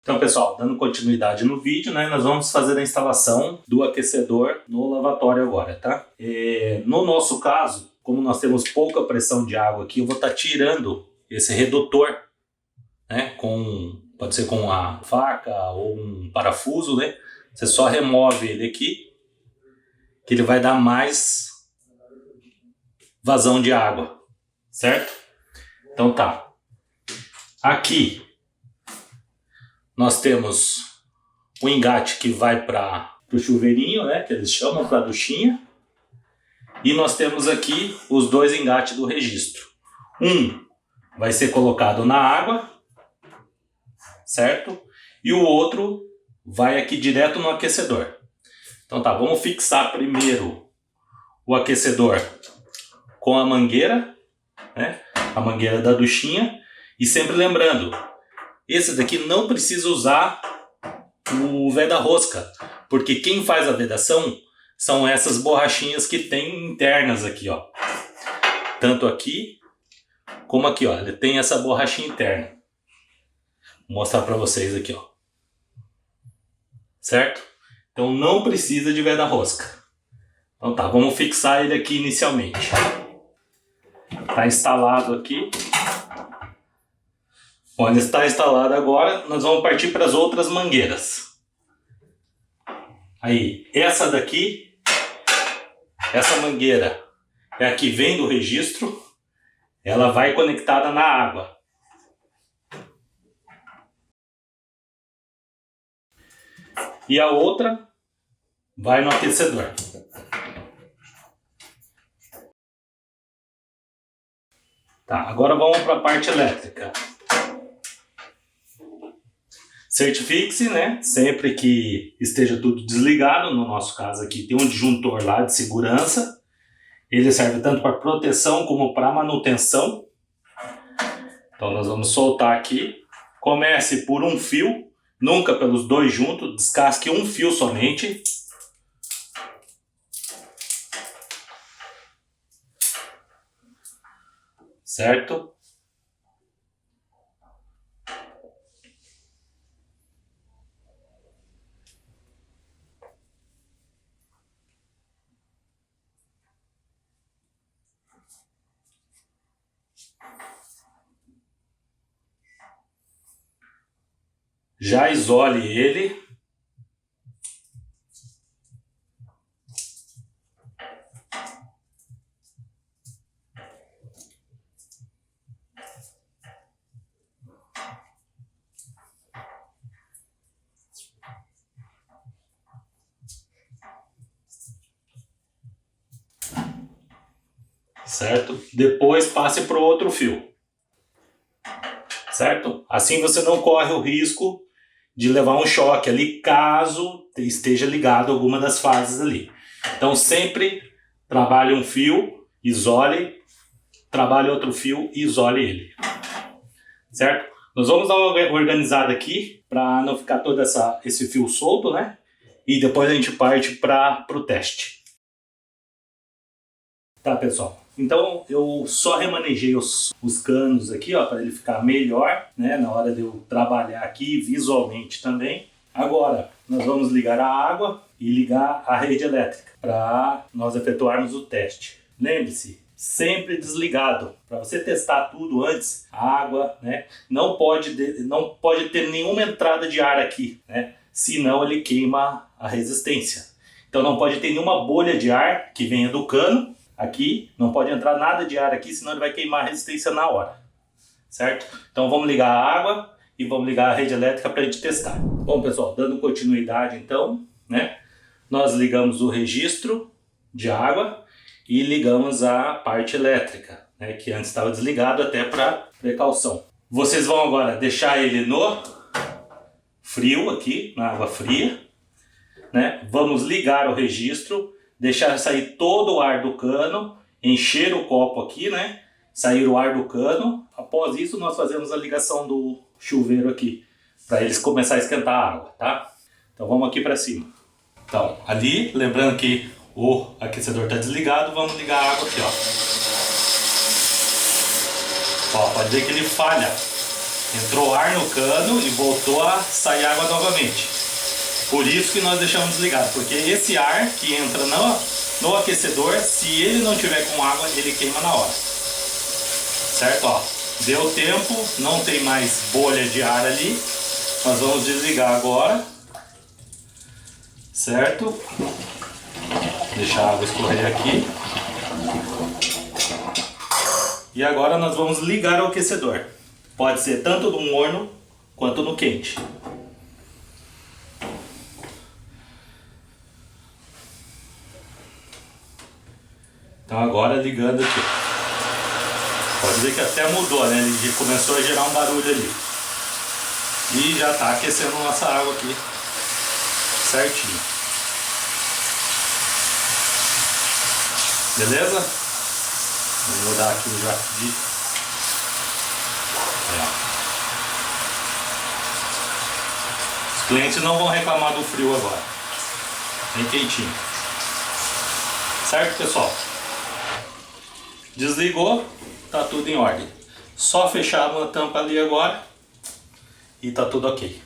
Então, pessoal, dando continuidade no vídeo, né, nós vamos fazer a instalação do aquecedor no lavatório agora, tá? No nosso caso, como nós temos pouca pressão de água aqui, eu vou estar tirando esse redutor, né, pode ser com a faca ou um parafuso, né? Você só remove ele aqui, que ele vai dar mais vazão de água, certo? Então tá. Aqui nós temos o engate que vai para o chuveirinho, né, que eles chamam, para a duchinha. E nós temos aqui os dois engates do registro. Um vai ser colocado na água, certo? E o outro vai aqui direto no aquecedor. Então tá, vamos fixar primeiro o aquecedor com a mangueira, né? A mangueira da duchinha. E sempre lembrando, esse daqui não precisa usar o veda-rosca, porque quem faz a vedação são essas borrachinhas que tem internas aqui, ó. Tanto aqui como aqui, ó. Ele tem essa borrachinha interna. Vou mostrar para vocês aqui, ó. Certo? Então não precisa de veda-rosca. Então tá, vamos fixar ele aqui inicialmente. Tá instalado aqui. Bom, ele está instalado agora, nós vamos partir para as outras mangueiras. Aí, essa daqui, essa mangueira é a que vem do registro, ela vai conectada na água. E a outra vai no aquecedor. Tá, agora vamos para a parte elétrica. Certifique-se, né? Sempre que esteja tudo desligado. No nosso caso aqui tem um disjuntor lá de segurança. Ele serve tanto para proteção como para manutenção. Então nós vamos soltar aqui. Comece por um fio, nunca pelos dois juntos. Descasque um fio somente. Certo? Já isole ele. Certo? Depois passe para o outro fio. Certo? Assim você não corre o risco de levar um choque ali, caso esteja ligado a alguma das fases ali. Então sempre trabalhe um fio, isole, trabalhe outro fio e isole ele. Certo? Nós vamos dar uma organizada aqui, para não ficar todo esse fio solto, né? E depois a gente parte para o teste. Tá, pessoal? Então eu só remanejei os canos aqui, ó, para ele ficar melhor, né, na hora de eu trabalhar aqui visualmente também. Agora nós vamos ligar a água e ligar a rede elétrica para nós efetuarmos o teste. Lembre-se, sempre desligado, para você testar tudo antes. A água, né, não pode ter nenhuma entrada de ar aqui, né, senão ele queima a resistência. Então não pode ter nenhuma bolha de ar que venha do cano. Aqui, não pode entrar nada de ar aqui, senão ele vai queimar a resistência na hora. Certo? Então vamos ligar a água e vamos ligar a rede elétrica para a gente testar. Bom, pessoal, dando continuidade então, né? Nós ligamos o registro de água e ligamos a parte elétrica, né? Que antes estava desligado até para precaução. Vocês vão agora deixar ele no frio aqui, na água fria, né? Vamos ligar o registro, deixar sair todo o ar do cano, encher o copo aqui, né? Sair o ar do cano. Após isso, nós fazemos a ligação do chuveiro aqui, para eles começar a esquentar a água, tá? Então vamos aqui para cima. Então, ali, lembrando que o aquecedor está desligado, vamos ligar a água aqui, ó. Ó, pode ver que ele falha. Entrou ar no cano e voltou a sair água novamente. Por isso que nós deixamos desligado, porque esse ar que entra no aquecedor, se ele não tiver com água, ele queima na hora. Certo? Ó, deu tempo, não tem mais bolha de ar ali. Nós vamos desligar agora. Certo? Deixar a água escorrer aqui. E agora nós vamos ligar o aquecedor. Pode ser tanto no morno quanto no quente. Então agora ligando aqui. Pode ver que até mudou, né? Ele começou a gerar um barulho ali. E já está aquecendo nossa água aqui certinho. Beleza? Vou mudar aqui já de... Os clientes não vão reclamar do frio agora. Bem quentinho. Certo, pessoal? Desligou, tá tudo em ordem. Só fechar uma tampa ali agora e tá tudo ok.